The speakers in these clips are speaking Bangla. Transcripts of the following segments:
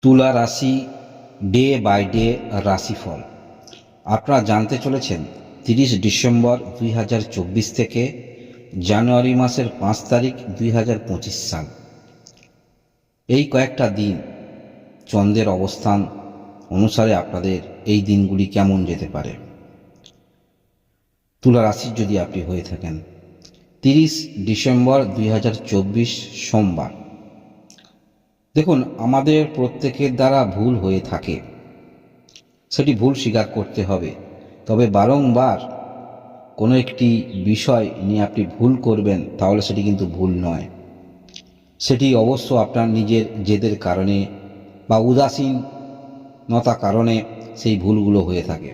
তুলা রাশি ডে বাই ডে রাশিফল আপনারা জানতে চলেছেন 30 ডিসেম্বর 2024 থেকে জানুয়ারি মাসের 5 তারিখ 2025 সাল। এই কয়েকটা দিন চন্দ্রের অবস্থান অনুসারে আপনাদের এই দিনগুলি কেমন যেতে পারে। তুলা রাশির যদি আপনি হয়ে থাকেন, 30 ডিসেম্বর 2024 সোমবার। দেখুন, আমাদের প্রত্যেকের দ্বারা ভুল হয়ে থাকে, সেটি ভুল স্বীকার করতে হবে। তবে বারংবার কোনো একটি বিষয় নিয়ে আপনি ভুল করবেন, তাহলে সেটি কিন্তু ভুল নয়। সেটি অবশ্য আপনার নিজের জেদের কারণে বা উদাসীনতা কারণে সেই ভুলগুলো হয়ে থাকে।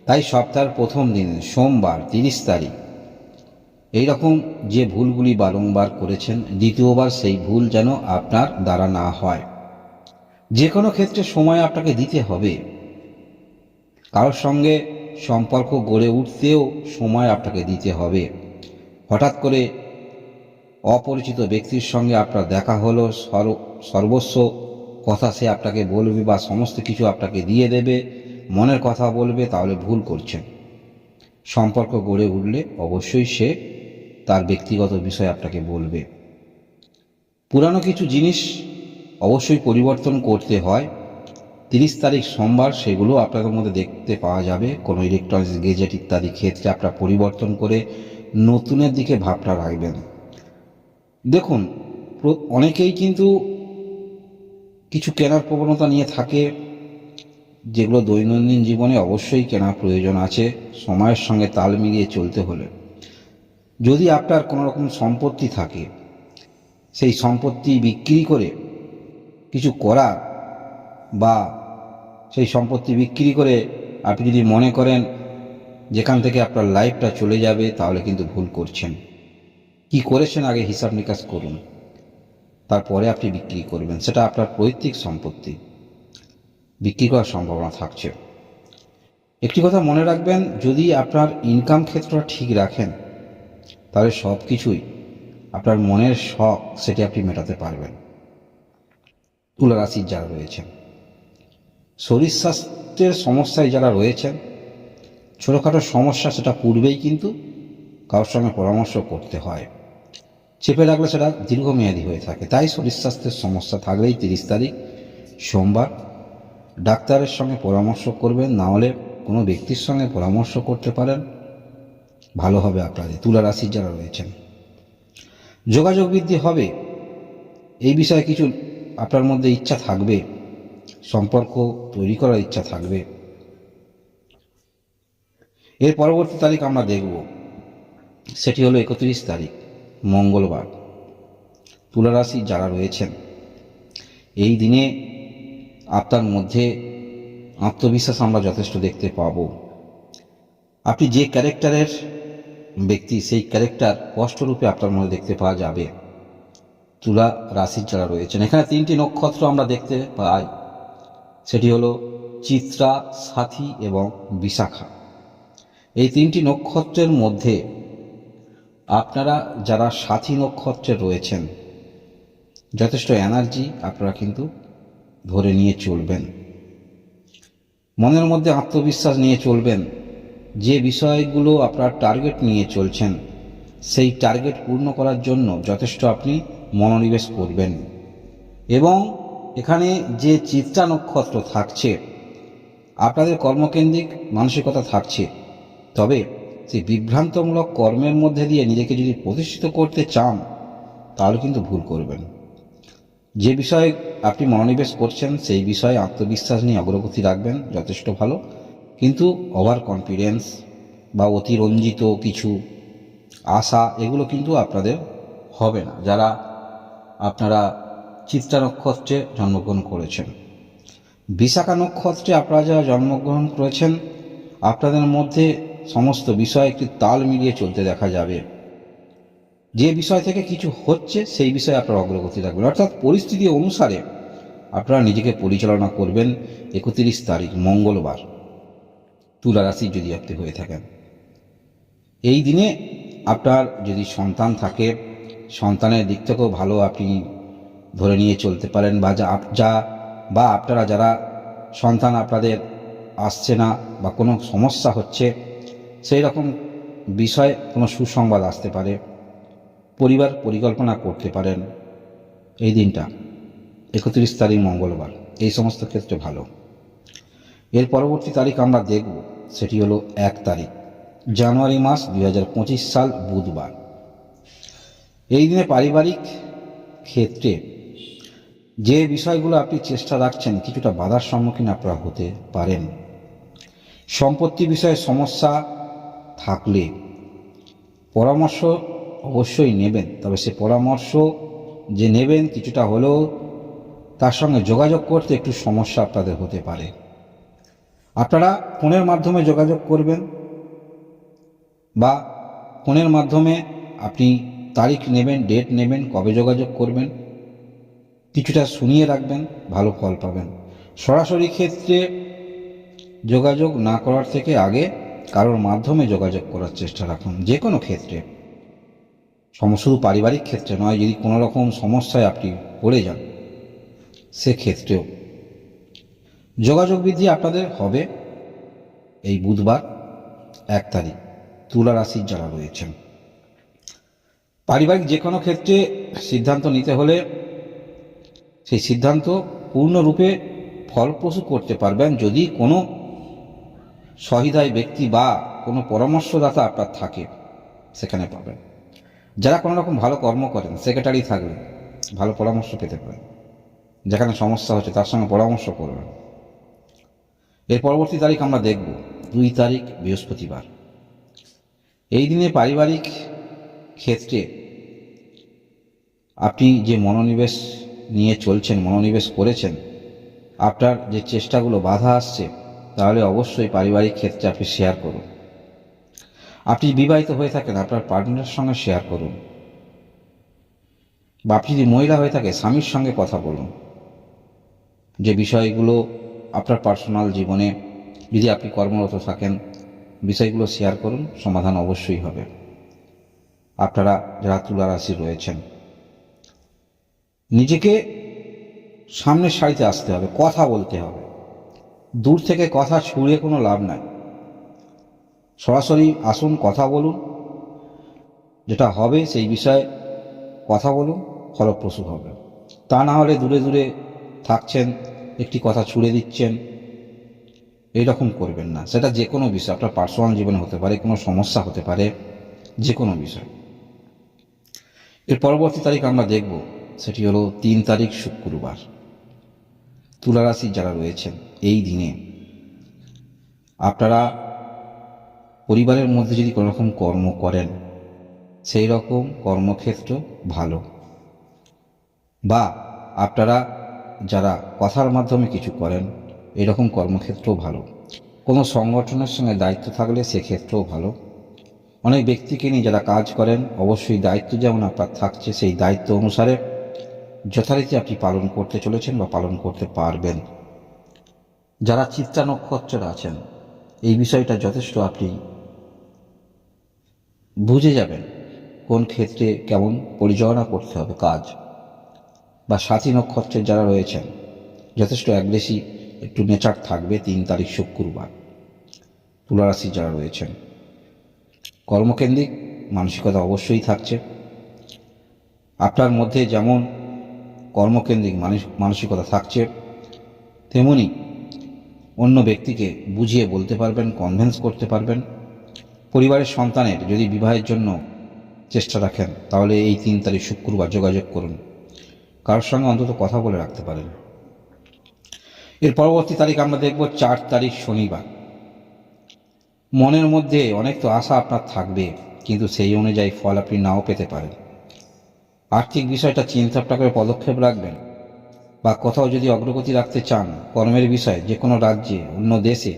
তাই সপ্তাহের প্রথম দিন সোমবার 30 তারিখ এই রকম যে ভুলগুলি বারংবার করেছেন, দ্বিতীয়বার সেই ভুল যেন আপনার দ্বারা না হয়। যে কোনো ক্ষেত্রে সময় আপনাকে দিতে হবে। কারোর সঙ্গে সম্পর্ক গড়ে উঠতেও সময় আপনাকে দিতে হবে। হঠাৎ করে অপরিচিত ব্যক্তির সঙ্গে আপনার দেখা হলো, সর্বস্ব কথা সে আপনাকে বলবে বা সমস্ত কিছু আপনাকে দিয়ে দেবে, মনের কথা বলবে, তাহলে ভুল করছেন। সম্পর্ক গড়ে উঠলে অবশ্যই সে তার ব্যক্তিগত বিষয় আপনাকে বলবে। পুরানো কিছু জিনিস অবশ্যই পরিবর্তন করতে হয়। 30 তারিখ সোমবার সেগুলো আপনাদের মধ্যে দেখতে পাওয়া যাবে। কোনো ইলেকট্রনিক্স গেজেট ইত্যাদি ক্ষেত্রে আপনারা পরিবর্তন করে নতুনের দিকে ভাবটা রাখবেন। দেখুন, অনেকেই কিন্তু কিছু কেনার প্রবণতা নিয়ে থাকে, যেগুলো দৈনন্দিন জীবনে অবশ্যই কেনার প্রয়োজন আছে সময়ের সঙ্গে তাল মিলিয়ে চলতে হলে। যদি আপনার কোনো রকম সম্পত্তি থাকে, সেই সম্পত্তি বিক্রি করে কিছু করা বা সেই সম্পত্তি বিক্রি করে আপনি যদি মনে করেন যেখান থেকে আপনার লাইফটা চলে যাবে, তাহলে কিন্তু ভুল করছেন। কি করেছেন আগে হিসাব নিকাশ করুন, তারপরে আপনি বিক্রি করবেন। সেটা আপনার পৈতৃক সম্পত্তি, বিক্রি করার সম্ভাবনা থাকছে। একটি কথা মনে রাখবেন, যদি আপনার ইনকাম ক্ষেত্রটা ঠিক রাখেন, তাহলে সব কিছুই আপনার মনের শখ সেটি আপনি মেটাতে পারবেন। তুলা রাশির যারা রয়েছেন, শরীর স্বাস্থ্যের সমস্যায় যারা রয়েছেন, ছোটোখাটো সমস্যা, সেটা পূর্বেই কিন্তু কারোর সঙ্গে পরামর্শ করতে হয়। চেপে রাখলে সেটা দীর্ঘমেয়াদী হয়ে থাকে। তাই শরীর স্বাস্থ্যের সমস্যা থাকলেই 30 তারিখ সোমবার ডাক্তারের সঙ্গে পরামর্শ করবেন, না হলে কোনো ব্যক্তির সঙ্গে পরামর্শ করতে পারেন, ভালো হবে আপনাদের। তুলা রাশির যারা রয়েছেন, যোগাযোগ বৃদ্ধি হবে, এই বিষয়ে কিছু আপনার মধ্যে ইচ্ছা থাকবে, সম্পর্ক তৈরি করার ইচ্ছা থাকবে। এর পরবর্তী তারিখ আমরা দেখব, সেটি হলো 31 তারিখ মঙ্গলবার। তুলা রাশি যারা রয়েছেন, এই দিনে আপনার মধ্যে আত্মবিশ্বাস আমরা যথেষ্ট দেখতে পাব। আপনি যে ক্যারেক্টারের ব্যক্তি, সেই ক্যারেক্টার স্পষ্টরূপে আপনার মধ্যে দেখতে পাওয়া যাবে। তুলা রাশির যারা রয়েছেন, এখানে 3টি নক্ষত্র আমরা দেখতে পাই, সেটি হলো চিত্রা, সাথী এবং বিশাখা। এই 3টি নক্ষত্রের মধ্যে আপনারা যারা সাথী নক্ষত্রে রয়েছেন, যথেষ্ট এনার্জি আপনারা কিন্তু ধরে নিয়ে চলবেন। মনের মধ্যে আত্মবিশ্বাস নিয়ে চলবেন। যে বিষয়গুলো আপনার টার্গেট নিয়ে চলছেন, সেই টার্গেট পূর্ণ করার জন্য যথেষ্ট আপনি মনোনিবেশ করবেন। এবং এখানে যে চিত্রা নক্ষত্র থাকছে, আপনাদের কর্মকেন্দ্রিক মানসিকতা থাকছে। তবে সেই বিভ্রান্তমূলক কর্মের মধ্যে দিয়ে নিজেকে যদি প্রতিষ্ঠিত করতে চান, তাহলে কিন্তু ভুল করবেন। যে বিষয়ে আপনি মনোনিবেশ করছেন, সেই বিষয়ে আত্মবিশ্বাস নিয়ে অগ্রগতি রাখবেন, যথেষ্ট ভালো। কিন্তু ওভার কনফিডেন্স বা অতিরঞ্জিত কিছু আশা, এগুলো কিন্তু আপনাদের হবে না, যারা আপনারা চিত্রা নক্ষত্রে জন্মগ্রহণ করেছেন। বিশাখা নক্ষত্রে আপনারা যারা জন্মগ্রহণ করেছেন, আপনাদের মধ্যে সমস্ত বিষয় একটি তাল মিলিয়ে চলতে দেখা যাবে। যে বিষয় থেকে কিছু হচ্ছে, সেই বিষয়ে আপনারা অগ্রগতি রাখবেন, অর্থাৎ পরিস্থিতি অনুসারে আপনারা নিজেকে পরিচালনা করবেন। 31 তারিখ মঙ্গলবার তুলা রাশি যদি আপনি হয়ে থাকেন, এই দিনে আপনার যদি সন্তান থাকে, সন্তানের দিক থেকেও ভালো আপনি ধরে নিয়ে চলতে পারেন, বা যা বা আপনারা যারা সন্তান আপনাদের আসছে না বা কোনো সমস্যা হচ্ছে, সেই রকম বিষয়ে কোনো সুসংবাদ আসতে পারে, পরিবার পরিকল্পনা করতে পারেন। এই দিনটা 31 তারিখ মঙ্গলবার, এই সমস্ত ক্ষেত্রে ভালো। এর পরবর্তী তারিখ আমরা দেখব, সেটি হলো 1 তারিখ জানুয়ারি মাস 2025 সাল বুধবার। এই দিনে পারিবারিক ক্ষেত্রে যে বিষয়গুলো আপনি চেষ্টা রাখছেন, কিছুটা বাধার সম্মুখীন আপনারা হতে পারেন। সম্পত্তি বিষয়ে সমস্যা থাকলে পরামর্শ অবশ্যই নেবেন, তবে সে পরামর্শ যে নেবেন কিছুটা হলেও তার সঙ্গে যোগাযোগ করতে একটু সমস্যা আপনাদের হতে পারে। আপনারা ফোনের মাধ্যমে যোগাযোগ করবেন বা ফোনের মাধ্যমে আপনি তারিখ নেবেন, ডেট নেবেন, কবে যোগাযোগ করবেন, কিছুটা শুনিয়ে রাখবেন, ভালো ফল পাবেন। সরাসরি ক্ষেত্রে যোগাযোগ না করার থেকে আগে কারোর মাধ্যমে যোগাযোগ করার চেষ্টা রাখুন। যে কোনো ক্ষেত্রে, শুধু পারিবারিক ক্ষেত্রে নয়, যদি কোনো রকম সমস্যায় আপনি পড়ে যান সেক্ষেত্রেও যোগাযোগ বৃদ্ধি আপনাদের হবে এই বুধবার 1 তারিখ তুলা রাশির যারা রয়েছেন। পারিবারিক যে কোনো ক্ষেত্রে সিদ্ধান্ত নিতে হলে সেই সিদ্ধান্ত পূর্ণরূপে ফলপ্রসূ করতে পারবেন যদি কোনো সহৃদয় ব্যক্তি বা কোনো পরামর্শদাতা আপনার থাকে, সেখানে পাবেন। যারা কোনো রকম ভালো কর্ম করেন, সেক্রেটারি থাকলে ভালো পরামর্শ পেতে পারেন। যেখানে সমস্যা হচ্ছে তার সঙ্গে পরামর্শ করবেন। এর পরবর্তী তারিখ আমরা দেখব 2 তারিখ বৃহস্পতিবার। এই দিনে পারিবারিক ক্ষেত্রে আপনি যে মনোনিবেশ নিয়ে চলছেন, মনোনিবেশ করেছেন, আপনার যে চেষ্টাগুলো বাধা আসছে, তাহলে অবশ্যই পারিবারিক ক্ষেত্রে আপনি শেয়ার করুন। আপনি বিবাহিত হয়ে থাকেন, আপনার পার্টনারের সঙ্গে শেয়ার করুন, বা আপনি যদি মহিলা হয়ে থাকে স্বামীর সঙ্গে কথা বলুন। যে বিষয়গুলো আপনার পার্সোনাল জীবনে, যদি আপনি কর্মরত থাকেন, বিষয়গুলো শেয়ার করুন, সমাধান অবশ্যই হবে। আপনারা যারা তুলা রাশি রয়েছেন, নিজেকে সামনের সারিতে আসতে হবে, কথা বলতে হবে। দূর থেকে কথা ছুঁড়ে কোনো লাভ নাই, সরাসরি আসুন, কথা বলুন, যেটা হবে সেই বিষয়ে কথা বলুন, ফলপ্রসূ হবে। তা না হলে দূরে দূরে থাকছেন, একটি কথা ছুঁড়ে দিচ্ছেন, এইরকম করবেন না। সেটা যে কোনো বিষয়, আপনার পার্সোনাল জীবনে হতে পারে, কোনো সমস্যা হতে পারে, যে কোনো বিষয়। এর পরবর্তী তারিখ আমরা দেখব, সেটি হলো 3 তারিখ শুক্রবার। তুলা রাশির যারা রয়েছেন, এই দিনে আপনারা পরিবারের মধ্যে যদি কোনো রকম কর্ম করেন, সেই রকম কর্মক্ষেত্র ভালো, বা আপনারা যারা কথার মাধ্যমে কিছু করেন, এরকম কর্মক্ষেত্রও ভালো। কোনো সংগঠনের সঙ্গে দায়িত্ব থাকলে সেক্ষেত্রেও ভালো। অনেক ব্যক্তিকে নিয়ে যারা কাজ করেন, অবশ্যই দায়িত্ব যেমন আপনার থাকছে, সেই দায়িত্ব অনুসারে যথারীতি আপনি পালন করতে চলেছেন বা পালন করতে পারবেন। যারা চিত্রা নক্ষত্রের আছেন, এই বিষয়টা যথেষ্ট আপনি বুঝে যাবেন কোন ক্ষেত্রে কেমন পরিচালনা করতে হবে কাজ। বা সাথী নক্ষত্রের যারা রয়েছেন, যথেষ্ট অ্যাগ্রেসিভ একটু নেচার থাকবে 3 তারিখ শুক্রবার। তুলা রাশি যারা রয়েছেন, কর্মকেন্দ্রিক মানসিকতা অবশ্যই থাকছে। আপনার মধ্যে যেমন কর্মকেন্দ্রিক মানসিকতা থাকছে, তেমনি অন্য ব্যক্তিকে বুঝিয়ে বলতে পারবেন, কনভিন্স করতে পারবেন। পরিবারের সন্তানের যদি বিবাহের জন্য চেষ্টা রাখেন, তাহলে এই 3 তারিখ শুক্রবার যোগাযোগ করুন, কারোর সঙ্গে অন্তত কথা বলে রাখতে পারেন। এর পরবর্তী তারিখ আমরা দেখব 4 তারিখ শনিবার। মনের মধ্যে অনেক তো আশা আপনার থাকবে, কিন্তু সেই অনুযায়ী ফল আপনি নাও পেতে পারেন। আর্থিক বিষয়টা চিন্তা করে পদক্ষেপ রাখবেন, বা কোথাও যদি অগ্রগতি রাখতে চান কর্মের বিষয়ে, যে কোনো রাজ্যে, অন্য দেশে,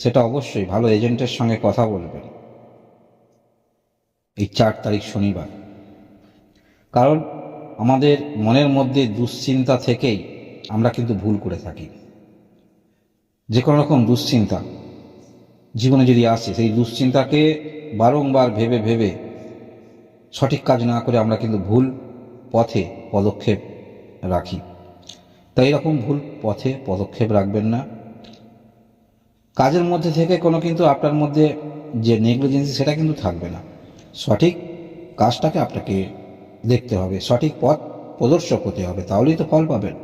সেটা অবশ্যই ভালো এজেন্টের সঙ্গে কথা বলবেন এই 4 তারিখ শনিবার। কারণ আমাদের মনের মধ্যে দুশ্চিন্তা থেকেই আমরা কিন্তু ভুল করে থাকি। যে কোনো রকম দুশ্চিন্তা জীবনে যদি আসে, সেই দুশ্চিন্তাকে বারংবার ভেবে ভেবে সঠিক কাজ না করে আমরা কিন্তু ভুল পথে পদক্ষেপ রাখি। তাই এরকম ভুল পথে পদক্ষেপ রাখবেন না। কাজের মধ্যে থেকে কোনো কিন্তু আপনার মধ্যে যে নেগলিজেন্সি সেটা কিন্তু থাকবে না। সঠিক কাজটাকে আপনাকে দেখতে হবে, সঠিক পথ প্রদর্শক হতে হবে, তাহলেই তো ফল পাবেন।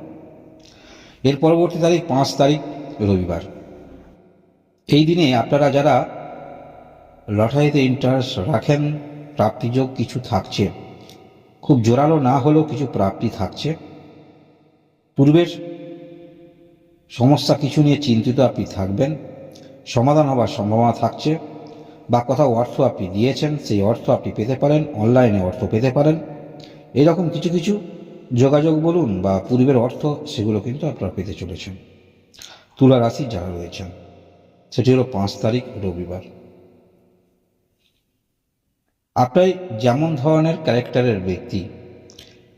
এর পরবর্তী তারিখ 5 তারিখ রবিবার। এই দিনে আপনারা যারা লটারিতে ইন্টারেস্ট রাখেন, প্রাপ্তিযোগ কিছু থাকছে, খুব জোরালো না হলেও কিছু প্রাপ্তি থাকছে। পূর্বের সমস্যা কিছু নিয়ে চিন্তিত আপনি থাকবেন, সমাধান হবার সম্ভাবনা থাকছে, বা কোথাও অর্থ আপনি দিয়েছেন সেই অর্থ আপনি পেতে পারেন, অনলাইনে অর্থ পেতে পারেন। এরকম কিছু কিছু যোগাযোগ বলুন বা পূর্বের অর্থ, সেগুলো কিন্তু আপনারা পেতে চলেছেন। তুলা রাশি যারা রয়েছেন, সেটি হলো 5 তারিখ রবিবার। আপনার যেমন ধরনের ক্যারেক্টারের ব্যক্তি,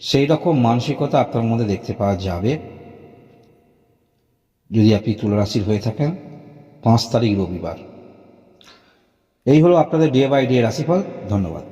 সেই রকম মানসিকতা আপনার মধ্যে দেখতে পাওয়া যাবে যদি আপনি তুলা রাশির হয়ে থাকেন। 5 তারিখ রবিবার। এই হলো আপনাদের ডে বাই ডে রাশিফল। ধন্যবাদ।